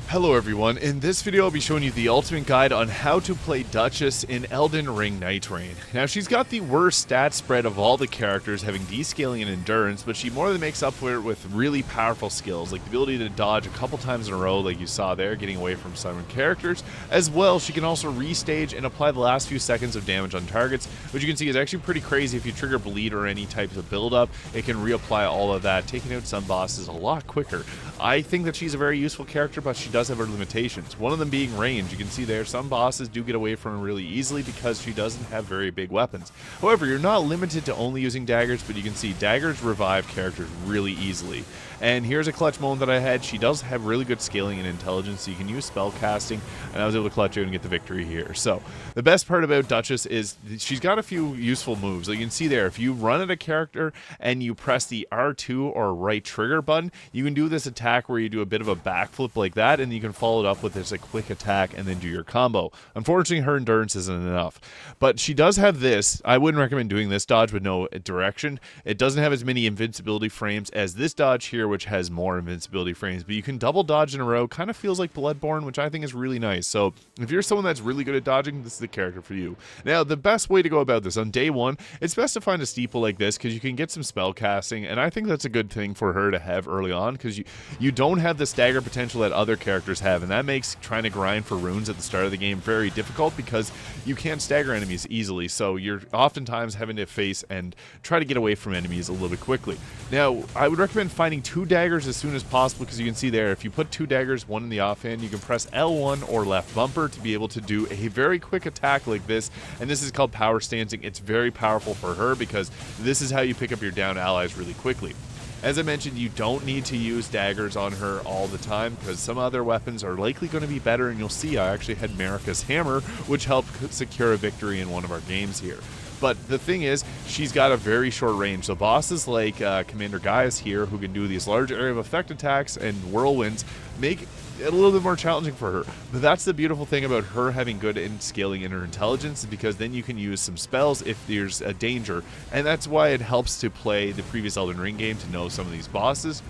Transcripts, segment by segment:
Hello everyone, in this video I'll be showing you the ultimate guide on how to play Duchess in Elden Ring Nightreign. Now she's got the worst stat spread of all the characters, having descaling and endurance, but she more than makes up for it with really powerful skills, like the ability to dodge a couple times in a row like you saw there, getting away from summoned characters. As well, she can also restage and apply the last few seconds of damage on targets, which you can see is actually pretty crazy. If you trigger bleed or any types of build-up, it can reapply all of that, taking out some bosses a lot quicker. I think that she's a very useful character, but she does have her limitations, one of them being range. You can see there some bosses do get away from her really easily because she doesn't have very big weapons. However, you're not limited to only using daggers, but you can see daggers revive characters really easily. And here's a clutch moment that I had. She does have really good scaling and intelligence, so you can use spell casting, and I was able to clutch out and get the victory here. So the best part about Duchess is she's got a few useful moves. Like you can see there, if you run at a character and you press the R2 or right trigger button, you can do this attack where you do a bit of a backflip like that, and you can follow it up with this a quick attack and then do your combo. Unfortunately, her endurance isn't enough, but she does have this. I wouldn't recommend doing this dodge with no direction. It doesn't have as many invincibility frames as this dodge here, which has more invincibility frames, but you can double dodge in a row. Kind of feels like Bloodborne, which I think is really nice. So if you're someone that's really good at dodging, this is the character for you. Now, the best way to go about this on day one, it's best to find a steeple like this because you can get some spell casting, and I think that's a good thing for her to have early on because you don't have the stagger potential that other characters have, and that makes trying to grind for runes at the start of the game very difficult because you can't stagger enemies easily, so you're oftentimes having to face and try to get away from enemies a little bit quickly. Now, I would recommend finding 2 daggers as soon as possible because you can see there, if you put 2 daggers, one in the offhand, you can press L1 or left bumper to be able to do a very quick attack like this, and this is called power stancing. It's very powerful for her because this is how you pick up your down allies really quickly. As I mentioned, you don't need to use daggers on her all the time because some other weapons are likely going to be better, and you'll see I actually had Marika's hammer, which helped secure a victory in one of our games here. But the thing is, she's got a very short range, so bosses like Commander Gaius here, who can do these large area of effect attacks and whirlwinds, make it a little bit more challenging for her. But that's the beautiful thing about her having good scaling in her intelligence, because then you can use some spells if there's a danger, and that's why it helps to play the previous Elden Ring game to know some of these bosses.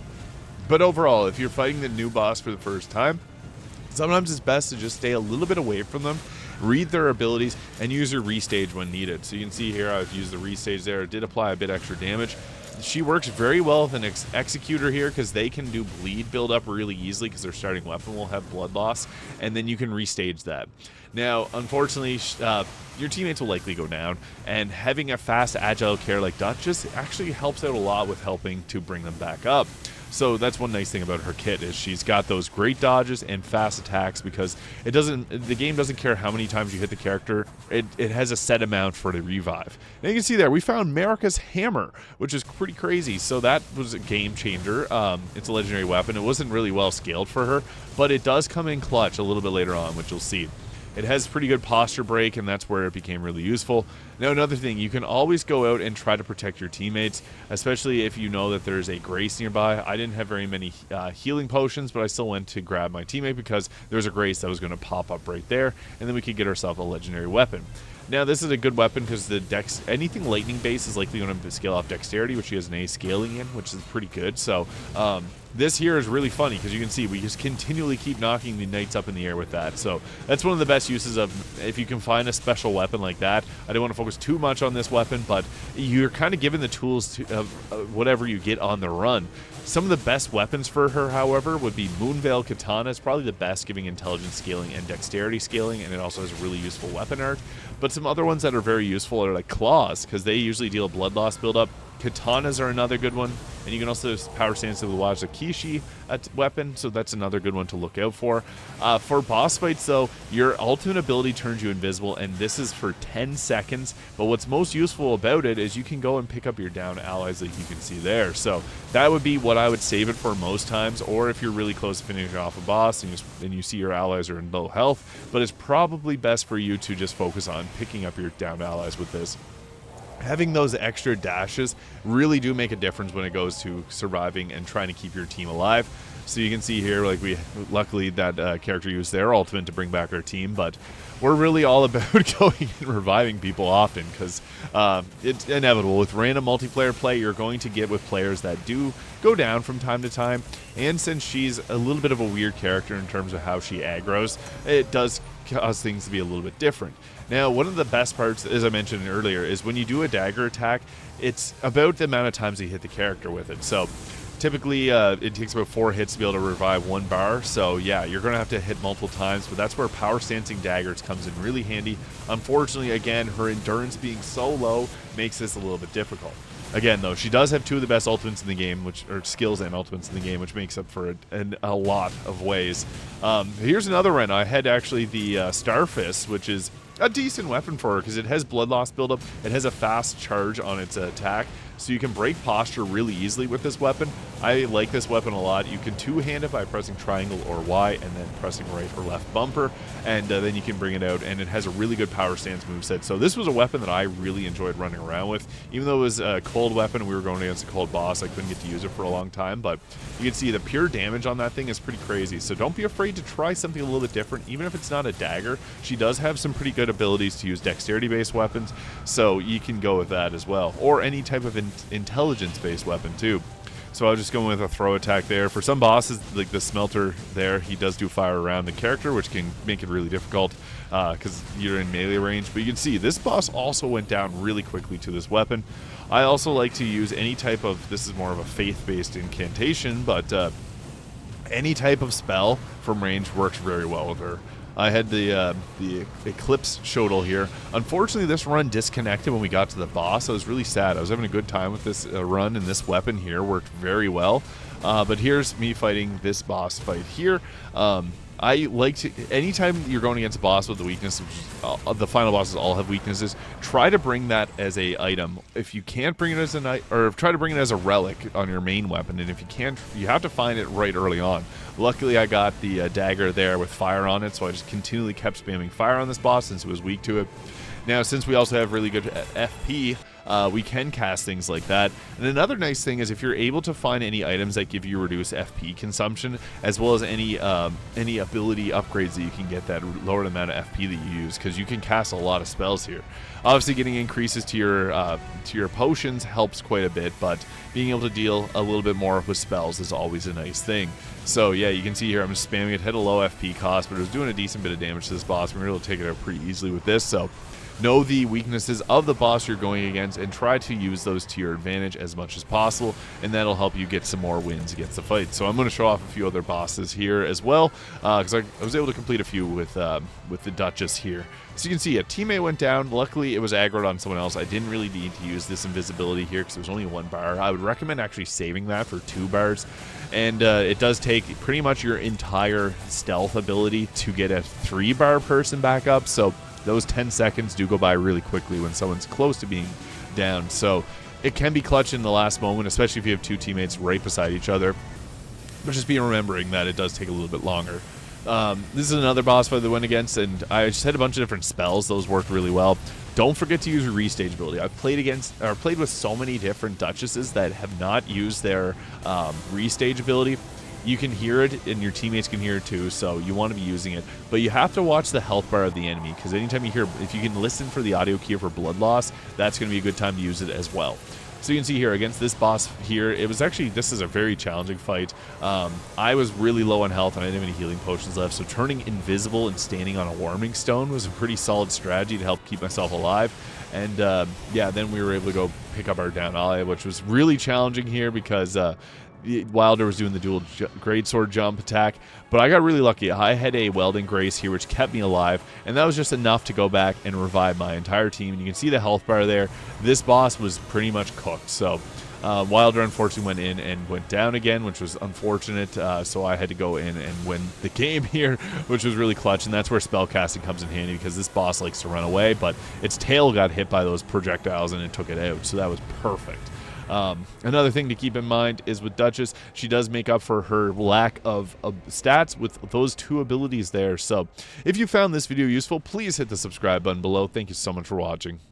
But overall, if you're fighting the new boss for the first time, sometimes it's best to just stay a little bit away from them, read their abilities, and use your restage when needed. So you can see here I've used the restage there. It did apply a bit extra damage. She works very well with an executor here because they can do bleed build up really easily because their starting weapon will have blood loss, and then you can restage that. Now, unfortunately, your teammates will likely go down, and having a fast, agile character like Duchess actually helps out a lot with helping to bring them back up. So that's one nice thing about her kit, is she's got those great dodges and fast attacks because the game doesn't care how many times you hit the character. It has a set amount for the revive. And you can see there, we found Marika's hammer, which is pretty crazy. So that was a game changer. It's a legendary weapon. It wasn't really well scaled for her, but it does come in clutch a little bit later on, which you'll see. It has pretty good posture break, and that's where it became really useful. Now, another thing, you can always go out and try to protect your teammates, especially if you know that there's a Grace nearby. I didn't have very many healing potions, but I still went to grab my teammate because there was a Grace that was going to pop up right there, and then we could get ourselves a legendary weapon. Now, this is a good weapon because the anything lightning based is likely going to scale off dexterity, which she has an A scaling in, which is pretty good. So this here is really funny because you can see we just continually keep knocking the knights up in the air with that. So that's one of the best uses of, if you can find a special weapon like that. I don't want to focus too much on this weapon, but you're kind of given the tools to whatever you get on the run. Some of the best weapons for her, however, would be Moonveil Katana. It's probably the best, giving intelligence scaling and dexterity scaling, and it also has a really useful weapon art. But some other ones that are very useful are like Claws, because they usually deal blood loss buildup. Katanas are another good one, and you can also power stance with the Wazakishi weapon, so that's another good one to look out for. For boss fights, though, your ultimate ability turns you invisible, and this is for 10 seconds, but what's most useful about it is you can go and pick up your down allies like you can see there. So that would be what I would save it for most times, or if you're really close to finishing off a boss and you see your allies are in low health, but it's probably best for you to just focus on picking up your down allies with this. Having those extra dashes really do make a difference when it goes to surviving and trying to keep your team alive. So you can see here, like, luckily that character used their ultimate to bring back our team, but we're really all about going and reviving people often, because it's inevitable. With random multiplayer play, you're going to get with players that do go down from time to time, and since she's a little bit of a weird character in terms of how she aggroes, it does cause things to be a little bit different. Now, one of the best parts, as I mentioned earlier, is when you do a dagger attack, it's about the amount of times you hit the character with it. So typically, it takes about 4 hits to be able to revive 1 bar, so yeah, you're going to have to hit multiple times, but that's where power stancing daggers comes in really handy. Unfortunately, again, her endurance being so low makes this a little bit difficult. Again, though, she does have 2 of the best ultimates in the game, or skills and ultimates in the game, which makes up for a lot of ways. Here's another one. I had actually the Star Fist, which is a decent weapon for her because it has blood loss buildup. It has a fast charge on its attack, so you can break posture really easily with this weapon. I like this weapon a lot. You can two-hand it by pressing triangle or Y and then pressing right or left bumper, and then you can bring it out, and it has a really good power stance moveset. So this was a weapon that I really enjoyed running around with. Even though it was a cold weapon and we were going against a cold boss, I couldn't get to use it for a long time, but you can see the pure damage on that thing is pretty crazy. So don't be afraid to try something a little bit different, even if it's not a dagger. She does have some pretty good abilities to use dexterity-based weapons, so you can go with that as well, or any type of intelligence-based weapon too. So I was just going with a throw attack there. For some bosses, like the smelter there, he does do fire around the character, which can make it really difficult because you're in melee range. But you can see this boss also went down really quickly to this weapon. I also like to use any type of, this is more of a faith-based incantation, but any type of spell from range works very well with her. I had the Eclipse Shodel here. Unfortunately, this run disconnected when we got to the boss. I was really sad. I was having a good time with this run, and this weapon here worked very well. But here's me fighting this boss fight here. I like to, anytime you're going against a boss with a weakness, which is, the final bosses all have weaknesses, try to bring that as a item. If you can't bring it as or try to bring it as a relic on your main weapon, and if you can't, you have to find it right early on. Luckily, I got the dagger there with fire on it, so I just continually kept spamming fire on this boss since it was weak to it. Now, since we also have really good FP, we can cast things like that. And another nice thing is if you're able to find any items that give you reduced FP consumption, as well as any ability upgrades that you can get that lower the amount of FP that you use, because you can cast a lot of spells here. Obviously, getting increases to your potions helps quite a bit, but being able to deal a little bit more with spells is always a nice thing. So yeah, you can see here I'm just spamming it. Had a low FP cost, but it was doing a decent bit of damage to this boss. We were able to take it out pretty easily with this. So know the weaknesses of the boss you're going against and try to use those to your advantage as much as possible, and that'll help you get some more wins against the fight. So I'm going to show off a few other bosses here as well, because I was able to complete a few with the Duchess here. So you can see a teammate went down. Luckily, it was aggroed on someone else. I didn't really need to use this invisibility here because there's only 1 bar. I would recommend actually saving that for 2 bars. And it does take pretty much your entire stealth ability to get a 3-bar person back up. So those 10 seconds do go by really quickly when someone's close to being down. So it can be clutch in the last moment, especially if you have 2 teammates right beside each other. But just be remembering that it does take a little bit longer. This is another boss fight that went against, and I just had a bunch of different spells. Those worked really well. Don't forget to use your Restage ability. I've played with so many different Duchesses that have not used their Restage ability. You can hear it, and your teammates can hear it too, so you want to be using it. But you have to watch the health bar of the enemy, because anytime you hear, if you can listen for the audio key for blood loss, that's going to be a good time to use it as well. So you can see here, against this boss here, it was actually, this is a very challenging fight. I was really low on health, and I didn't have any healing potions left, so turning invisible and standing on a warming stone was a pretty solid strategy to help keep myself alive. And yeah, then we were able to go pick up our down ally, which was really challenging here because Wilder was doing the dual greatsword jump attack, but I got really lucky. I had a welding grace here which kept me alive, and that was just enough to go back and revive my entire team. And you can see the health bar there. This boss was pretty much cooked, so Wilder unfortunately went in and went down again, which was unfortunate, so I had to go in and win the game here, which was really clutch. And that's where spellcasting comes in handy, because this boss likes to run away, but its tail got hit by those projectiles and it took it out, so that was perfect. Another thing to keep in mind is with Duchess, she does make up for her lack of stats with those 2 abilities there. So if you found this video useful, please hit the subscribe button below. Thank you so much for watching.